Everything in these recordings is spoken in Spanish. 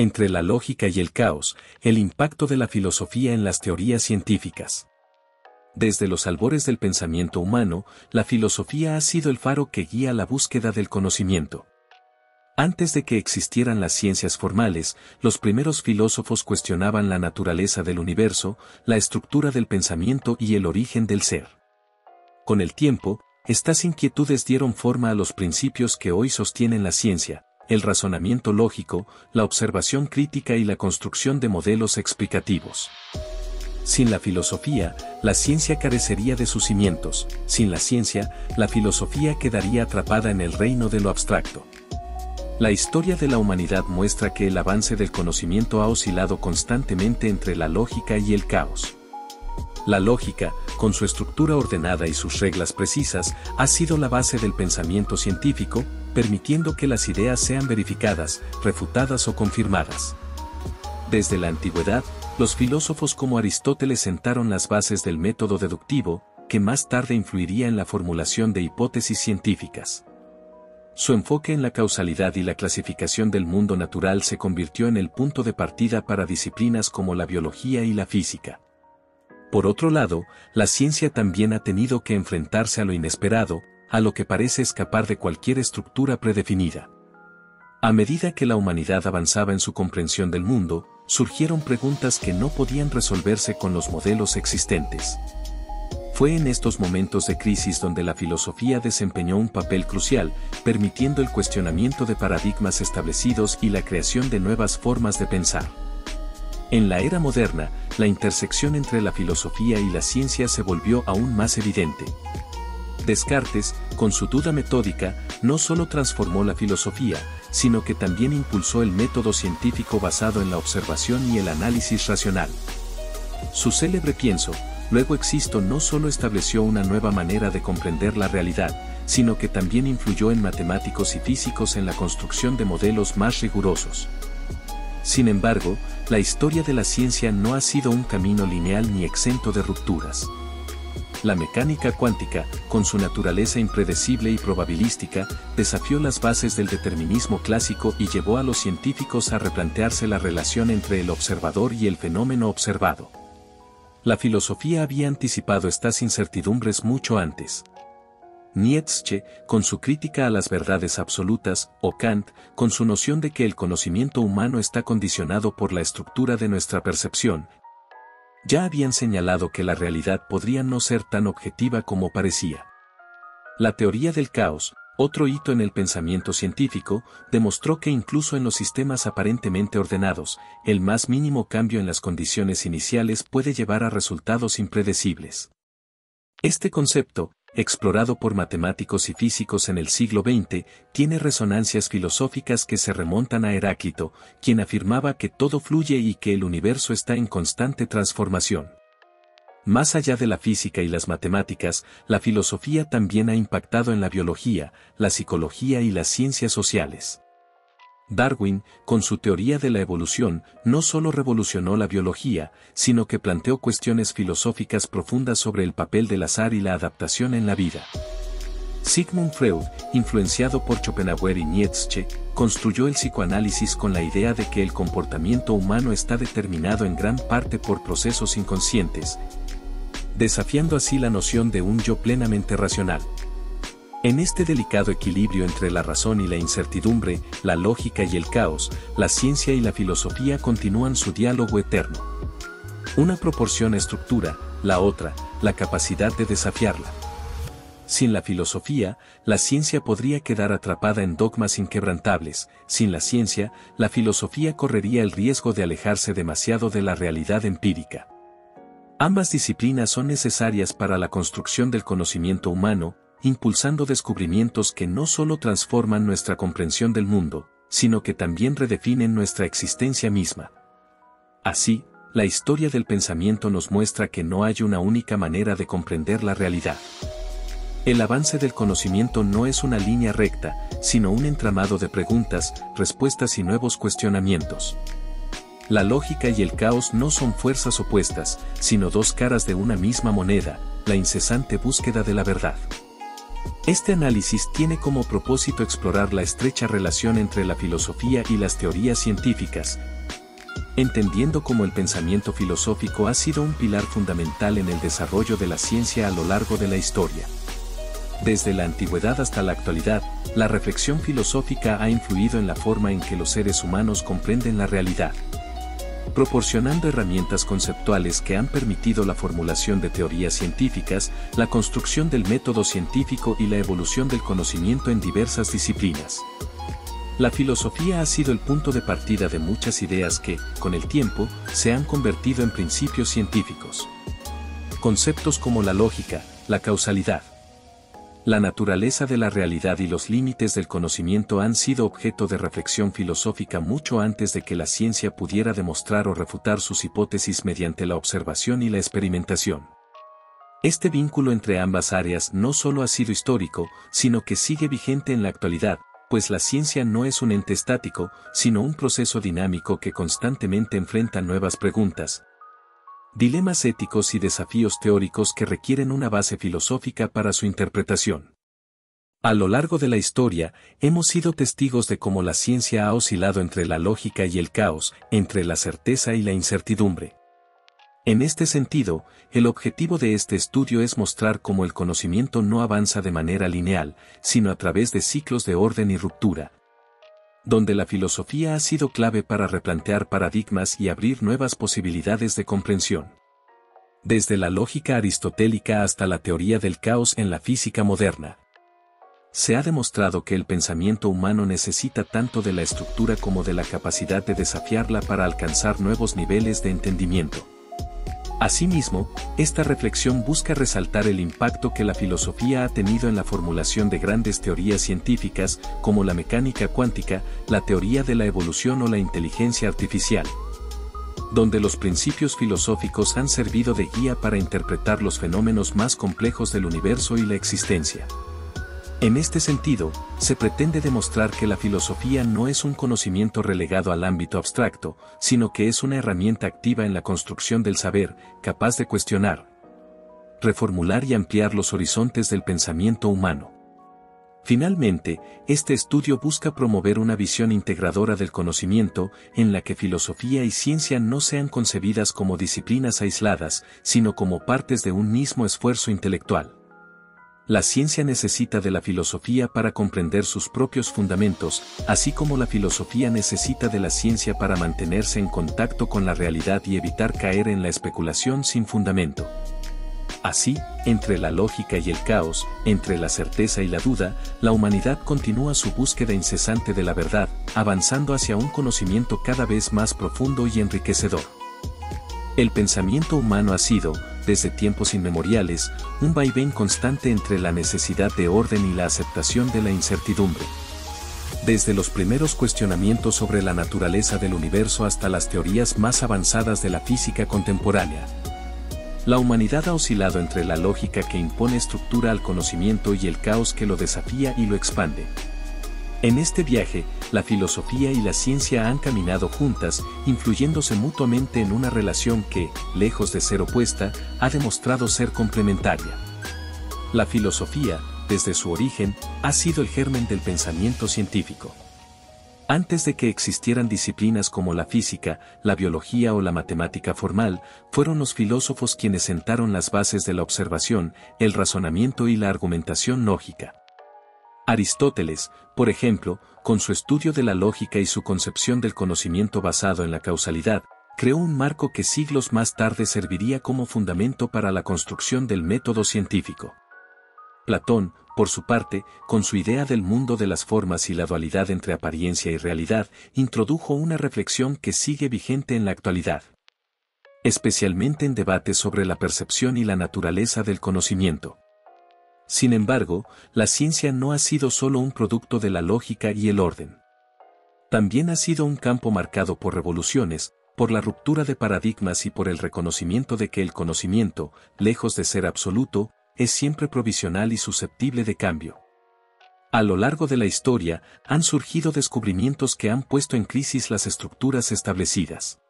Entre la lógica y el caos, el impacto de la filosofía en las teorías científicas. Desde los albores del pensamiento humano, la filosofía ha sido el faro que guía la búsqueda del conocimiento. Antes de que existieran las ciencias formales, los primeros filósofos cuestionaban la naturaleza del universo, la estructura del pensamiento y el origen del ser. Con el tiempo, estas inquietudes dieron forma a los principios que hoy sostienen la ciencia: el razonamiento lógico, la observación crítica y la construcción de modelos explicativos. Sin la filosofía, la ciencia carecería de sus cimientos; sin la ciencia, la filosofía quedaría atrapada en el reino de lo abstracto. La historia de la humanidad muestra que el avance del conocimiento ha oscilado constantemente entre la lógica y el caos. La lógica, con su estructura ordenada y sus reglas precisas, ha sido la base del pensamiento científico, permitiendo que las ideas sean verificadas, refutadas o confirmadas. Desde la antigüedad, los filósofos como Aristóteles sentaron las bases del método deductivo, que más tarde influiría en la formulación de hipótesis científicas. Su enfoque en la causalidad y la clasificación del mundo natural se convirtió en el punto de partida para disciplinas como la biología y la física. Por otro lado, la ciencia también ha tenido que enfrentarse a lo inesperado, a lo que parece escapar de cualquier estructura predefinida. A medida que la humanidad avanzaba en su comprensión del mundo, surgieron preguntas que no podían resolverse con los modelos existentes. Fue en estos momentos de crisis donde la filosofía desempeñó un papel crucial, permitiendo el cuestionamiento de paradigmas establecidos y la creación de nuevas formas de pensar. En la era moderna, la intersección entre la filosofía y la ciencia se volvió aún más evidente. Descartes, con su duda metódica, no solo transformó la filosofía, sino que también impulsó el método científico basado en la observación y el análisis racional. Su célebre pienso, luego existo, no solo estableció una nueva manera de comprender la realidad, sino que también influyó en matemáticos y físicos en la construcción de modelos más rigurosos. Sin embargo, la historia de la ciencia no ha sido un camino lineal ni exento de rupturas. La mecánica cuántica, con su naturaleza impredecible y probabilística, desafió las bases del determinismo clásico y llevó a los científicos a replantearse la relación entre el observador y el fenómeno observado. La filosofía había anticipado estas incertidumbres mucho antes. Nietzsche, con su crítica a las verdades absolutas, o Kant, con su noción de que el conocimiento humano está condicionado por la estructura de nuestra percepción, ya habían señalado que la realidad podría no ser tan objetiva como parecía. La teoría del caos, otro hito en el pensamiento científico, demostró que incluso en los sistemas aparentemente ordenados, el más mínimo cambio en las condiciones iniciales puede llevar a resultados impredecibles. Este concepto, explorado por matemáticos y físicos en el siglo XX, tiene resonancias filosóficas que se remontan a Heráclito, quien afirmaba que todo fluye y que el universo está en constante transformación. Más allá de la física y las matemáticas, la filosofía también ha impactado en la biología, la psicología y las ciencias sociales. Darwin, con su teoría de la evolución, no solo revolucionó la biología, sino que planteó cuestiones filosóficas profundas sobre el papel del azar y la adaptación en la vida. Sigmund Freud, influenciado por Schopenhauer y Nietzsche, construyó el psicoanálisis con la idea de que el comportamiento humano está determinado en gran parte por procesos inconscientes, desafiando así la noción de un yo plenamente racional. En este delicado equilibrio entre la razón y la incertidumbre, la lógica y el caos, la ciencia y la filosofía continúan su diálogo eterno. Una proporciona estructura, la otra, la capacidad de desafiarla. Sin la filosofía, la ciencia podría quedar atrapada en dogmas inquebrantables; sin la ciencia, la filosofía correría el riesgo de alejarse demasiado de la realidad empírica. Ambas disciplinas son necesarias para la construcción del conocimiento humano, impulsando descubrimientos que no solo transforman nuestra comprensión del mundo, sino que también redefinen nuestra existencia misma. Así, la historia del pensamiento nos muestra que no hay una única manera de comprender la realidad. El avance del conocimiento no es una línea recta, sino un entramado de preguntas, respuestas y nuevos cuestionamientos. La lógica y el caos no son fuerzas opuestas, sino dos caras de una misma moneda, la incesante búsqueda de la verdad. Este análisis tiene como propósito explorar la estrecha relación entre la filosofía y las teorías científicas, entendiendo cómo el pensamiento filosófico ha sido un pilar fundamental en el desarrollo de la ciencia a lo largo de la historia. Desde la antigüedad hasta la actualidad, la reflexión filosófica ha influido en la forma en que los seres humanos comprenden la realidad, proporcionando herramientas conceptuales que han permitido la formulación de teorías científicas, la construcción del método científico y la evolución del conocimiento en diversas disciplinas. La filosofía ha sido el punto de partida de muchas ideas que, con el tiempo, se han convertido en principios científicos. Conceptos como la lógica, la causalidad, la naturaleza de la realidad y los límites del conocimiento han sido objeto de reflexión filosófica mucho antes de que la ciencia pudiera demostrar o refutar sus hipótesis mediante la observación y la experimentación. Este vínculo entre ambas áreas no solo ha sido histórico, sino que sigue vigente en la actualidad, pues la ciencia no es un ente estático, sino un proceso dinámico que constantemente enfrenta nuevas preguntas, dilemas éticos y desafíos teóricos que requieren una base filosófica para su interpretación. A lo largo de la historia, hemos sido testigos de cómo la ciencia ha oscilado entre la lógica y el caos, entre la certeza y la incertidumbre. En este sentido, el objetivo de este estudio es mostrar cómo el conocimiento no avanza de manera lineal, sino a través de ciclos de orden y ruptura, donde la filosofía ha sido clave para replantear paradigmas y abrir nuevas posibilidades de comprensión. Desde la lógica aristotélica hasta la teoría del caos en la física moderna, se ha demostrado que el pensamiento humano necesita tanto de la estructura como de la capacidad de desafiarla para alcanzar nuevos niveles de entendimiento. Asimismo, esta reflexión busca resaltar el impacto que la filosofía ha tenido en la formulación de grandes teorías científicas como la mecánica cuántica, la teoría de la evolución o la inteligencia artificial, donde los principios filosóficos han servido de guía para interpretar los fenómenos más complejos del universo y la existencia. En este sentido, se pretende demostrar que la filosofía no es un conocimiento relegado al ámbito abstracto, sino que es una herramienta activa en la construcción del saber, capaz de cuestionar, reformular y ampliar los horizontes del pensamiento humano. Finalmente, este estudio busca promover una visión integradora del conocimiento, en la que filosofía y ciencia no sean concebidas como disciplinas aisladas, sino como partes de un mismo esfuerzo intelectual. La ciencia necesita de la filosofía para comprender sus propios fundamentos, así como la filosofía necesita de la ciencia para mantenerse en contacto con la realidad y evitar caer en la especulación sin fundamento. Así, entre la lógica y el caos, entre la certeza y la duda, la humanidad continúa su búsqueda incesante de la verdad, avanzando hacia un conocimiento cada vez más profundo y enriquecedor. El pensamiento humano ha sido, desde tiempos inmemoriales, un vaivén constante entre la necesidad de orden y la aceptación de la incertidumbre. Desde los primeros cuestionamientos sobre la naturaleza del universo hasta las teorías más avanzadas de la física contemporánea, la humanidad ha oscilado entre la lógica que impone estructura al conocimiento y el caos que lo desafía y lo expande. En este viaje, la filosofía y la ciencia han caminado juntas, influyéndose mutuamente en una relación que, lejos de ser opuesta, ha demostrado ser complementaria. La filosofía, desde su origen, ha sido el germen del pensamiento científico. Antes de que existieran disciplinas como la física, la biología o la matemática formal, fueron los filósofos quienes sentaron las bases de la observación, el razonamiento y la argumentación lógica. Aristóteles, por ejemplo, con su estudio de la lógica y su concepción del conocimiento basado en la causalidad, creó un marco que siglos más tarde serviría como fundamento para la construcción del método científico. Platón, por su parte, con su idea del mundo de las formas y la dualidad entre apariencia y realidad, introdujo una reflexión que sigue vigente en la actualidad, especialmente en debates sobre la percepción y la naturaleza del conocimiento. Sin embargo, la ciencia no ha sido solo un producto de la lógica y el orden. También ha sido un campo marcado por revoluciones, por la ruptura de paradigmas y por el reconocimiento de que el conocimiento, lejos de ser absoluto, es siempre provisional y susceptible de cambio. A lo largo de la historia, han surgido descubrimientos que han puesto en crisis las estructuras establecidas.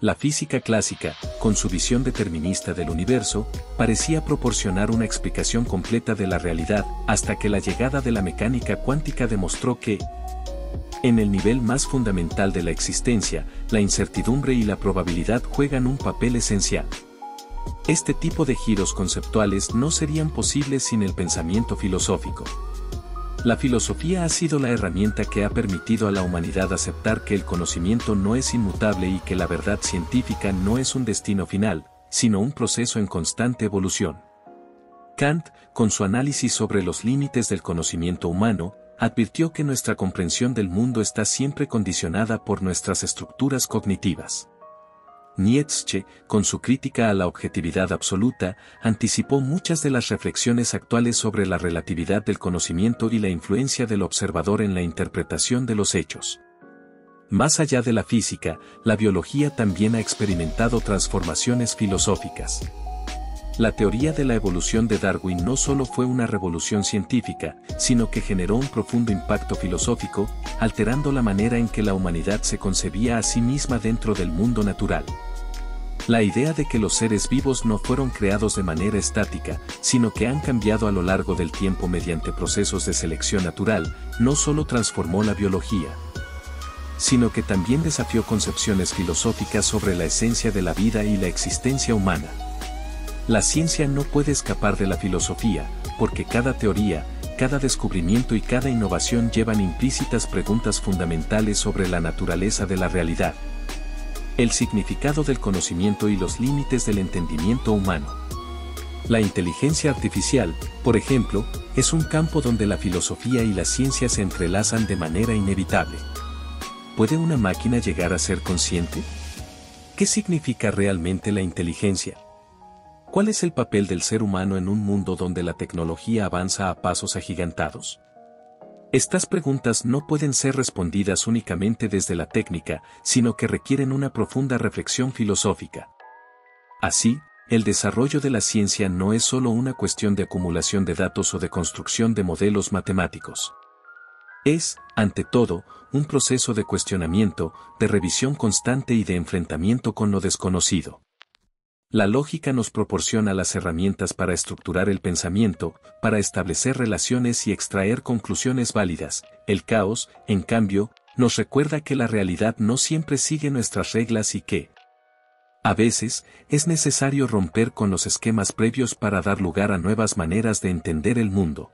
La física clásica, con su visión determinista del universo, parecía proporcionar una explicación completa de la realidad, hasta que la llegada de la mecánica cuántica demostró que En el nivel más fundamental de la existencia, la incertidumbre y la probabilidad juegan un papel esencial. Este tipo de giros conceptuales no serían posibles sin el pensamiento filosófico. La filosofía ha sido la herramienta que ha permitido a la humanidad aceptar que el conocimiento no es inmutable y que la verdad científica no es un destino final, sino un proceso en constante evolución. Kant, con su análisis sobre los límites del conocimiento humano, advirtió que nuestra comprensión del mundo está siempre condicionada por nuestras estructuras cognitivas. Nietzsche, con su crítica a la objetividad absoluta, anticipó muchas de las reflexiones actuales sobre la relatividad del conocimiento y la influencia del observador en la interpretación de los hechos. Más allá de la física, la biología también ha experimentado transformaciones filosóficas. La teoría de la evolución de Darwin no solo fue una revolución científica, sino que generó un profundo impacto filosófico, alterando la manera en que la humanidad se concebía a sí misma dentro del mundo natural. La idea de que los seres vivos no fueron creados de manera estática, sino que han cambiado a lo largo del tiempo mediante procesos de selección natural, no solo transformó la biología, sino que también desafió concepciones filosóficas sobre la esencia de la vida y la existencia humana. La ciencia no puede escapar de la filosofía, porque cada teoría, cada descubrimiento y cada innovación llevan implícitas preguntas fundamentales sobre la naturaleza de la realidad, el significado del conocimiento y los límites del entendimiento humano. La inteligencia artificial, por ejemplo, es un campo donde la filosofía y la ciencia se entrelazan de manera inevitable. ¿Puede una máquina llegar a ser consciente? ¿Qué significa realmente la inteligencia? ¿Cuál es el papel del ser humano en un mundo donde la tecnología avanza a pasos agigantados? Estas preguntas no pueden ser respondidas únicamente desde la técnica, sino que requieren una profunda reflexión filosófica. Así, el desarrollo de la ciencia no es solo una cuestión de acumulación de datos o de construcción de modelos matemáticos. Es, ante todo, un proceso de cuestionamiento, de revisión constante y de enfrentamiento con lo desconocido. La lógica nos proporciona las herramientas para estructurar el pensamiento, para establecer relaciones y extraer conclusiones válidas. El caos, en cambio, nos recuerda que la realidad no siempre sigue nuestras reglas y que, a veces, es necesario romper con los esquemas previos para dar lugar a nuevas maneras de entender el mundo.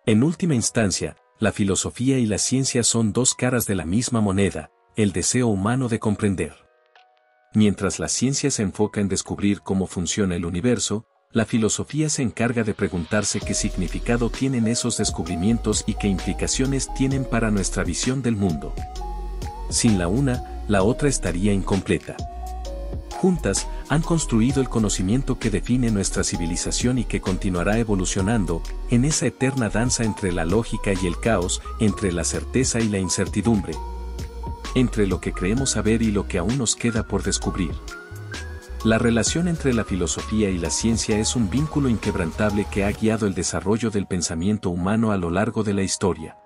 En última instancia, la filosofía y la ciencia son dos caras de la misma moneda, el deseo humano de comprender. Mientras la ciencia se enfoca en descubrir cómo funciona el universo, la filosofía se encarga de preguntarse qué significado tienen esos descubrimientos y qué implicaciones tienen para nuestra visión del mundo. Sin la una, la otra estaría incompleta. Juntas, han construido el conocimiento que define nuestra civilización y que continuará evolucionando, en esa eterna danza entre la lógica y el caos, entre la certeza y la incertidumbre, entre lo que creemos saber y lo que aún nos queda por descubrir. La relación entre la filosofía y la ciencia es un vínculo inquebrantable que ha guiado el desarrollo del pensamiento humano a lo largo de la historia.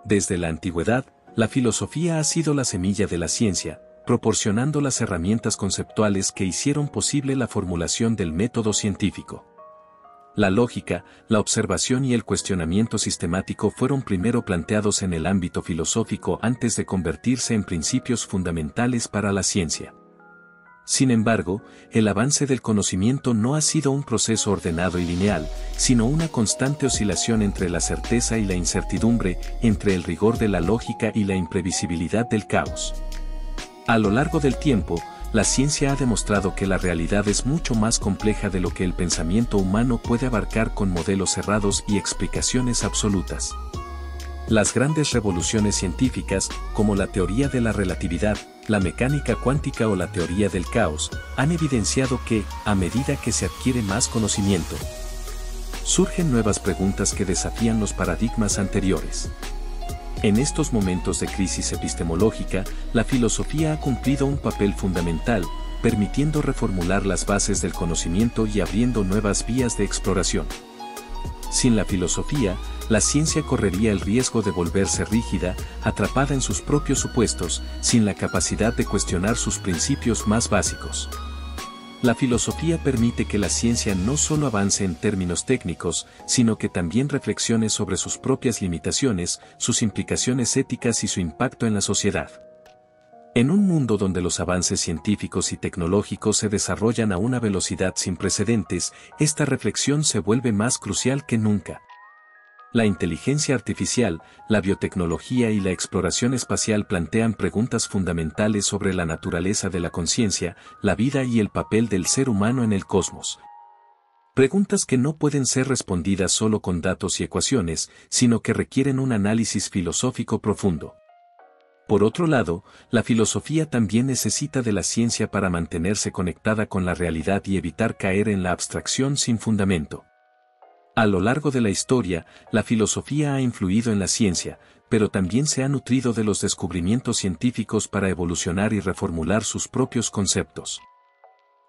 Desde la antigüedad, la filosofía ha sido la semilla de la ciencia, proporcionando las herramientas conceptuales que hicieron posible la formulación del método científico. La lógica, la observación y el cuestionamiento sistemático fueron primero planteados en el ámbito filosófico antes de convertirse en principios fundamentales para la ciencia. Sin embargo, el avance del conocimiento no ha sido un proceso ordenado y lineal, sino una constante oscilación entre la certeza y la incertidumbre, entre el rigor de la lógica y la imprevisibilidad del caos. A lo largo del tiempo, la ciencia ha demostrado que la realidad es mucho más compleja de lo que el pensamiento humano puede abarcar con modelos cerrados y explicaciones absolutas. Las grandes revoluciones científicas, como la teoría de la relatividad, la mecánica cuántica o la teoría del caos, han evidenciado que, a medida que se adquiere más conocimiento, surgen nuevas preguntas que desafían los paradigmas anteriores. En estos momentos de crisis epistemológica, la filosofía ha cumplido un papel fundamental, permitiendo reformular las bases del conocimiento y abriendo nuevas vías de exploración. Sin la filosofía, la ciencia correría el riesgo de volverse rígida, atrapada en sus propios supuestos, sin la capacidad de cuestionar sus principios más básicos. La filosofía permite que la ciencia no solo avance en términos técnicos, sino que también reflexione sobre sus propias limitaciones, sus implicaciones éticas y su impacto en la sociedad. En un mundo donde los avances científicos y tecnológicos se desarrollan a una velocidad sin precedentes, esta reflexión se vuelve más crucial que nunca. La inteligencia artificial, la biotecnología y la exploración espacial plantean preguntas fundamentales sobre la naturaleza de la conciencia, la vida y el papel del ser humano en el cosmos. Preguntas que no pueden ser respondidas solo con datos y ecuaciones, sino que requieren un análisis filosófico profundo. Por otro lado, la filosofía también necesita de la ciencia para mantenerse conectada con la realidad y evitar caer en la abstracción sin fundamento. A lo largo de la historia, la filosofía ha influido en la ciencia, pero también se ha nutrido de los descubrimientos científicos para evolucionar y reformular sus propios conceptos.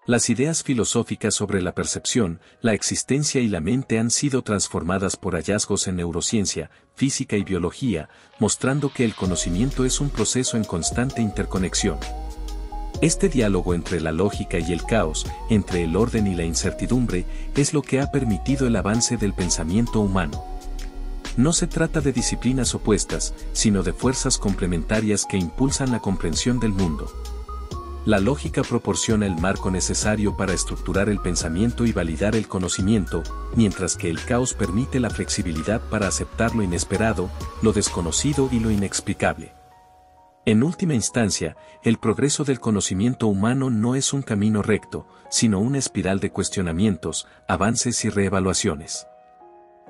Las ideas filosóficas sobre la percepción, la existencia y la mente han sido transformadas por hallazgos en neurociencia, física y biología, mostrando que el conocimiento es un proceso en constante interconexión. Este diálogo entre la lógica y el caos, entre el orden y la incertidumbre, es lo que ha permitido el avance del pensamiento humano. No se trata de disciplinas opuestas, sino de fuerzas complementarias que impulsan la comprensión del mundo. La lógica proporciona el marco necesario para estructurar el pensamiento y validar el conocimiento, mientras que el caos permite la flexibilidad para aceptar lo inesperado, lo desconocido y lo inexplicable. En última instancia, el progreso del conocimiento humano no es un camino recto, sino una espiral de cuestionamientos, avances y reevaluaciones.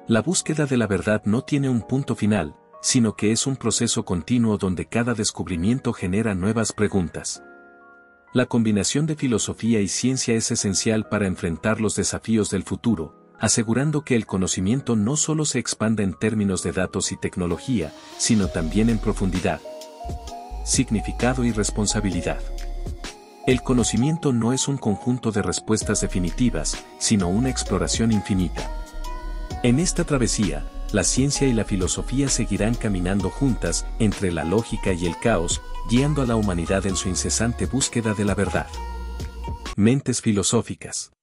La búsqueda de la verdad no tiene un punto final, sino que es un proceso continuo donde cada descubrimiento genera nuevas preguntas. La combinación de filosofía y ciencia es esencial para enfrentar los desafíos del futuro, asegurando que el conocimiento no solo se expanda en términos de datos y tecnología, sino también en profundidad, significado y responsabilidad. El conocimiento no es un conjunto de respuestas definitivas, sino una exploración infinita. En esta travesía, la ciencia y la filosofía seguirán caminando juntas, entre la lógica y el caos, guiando a la humanidad en su incesante búsqueda de la verdad. Mentes filosóficas.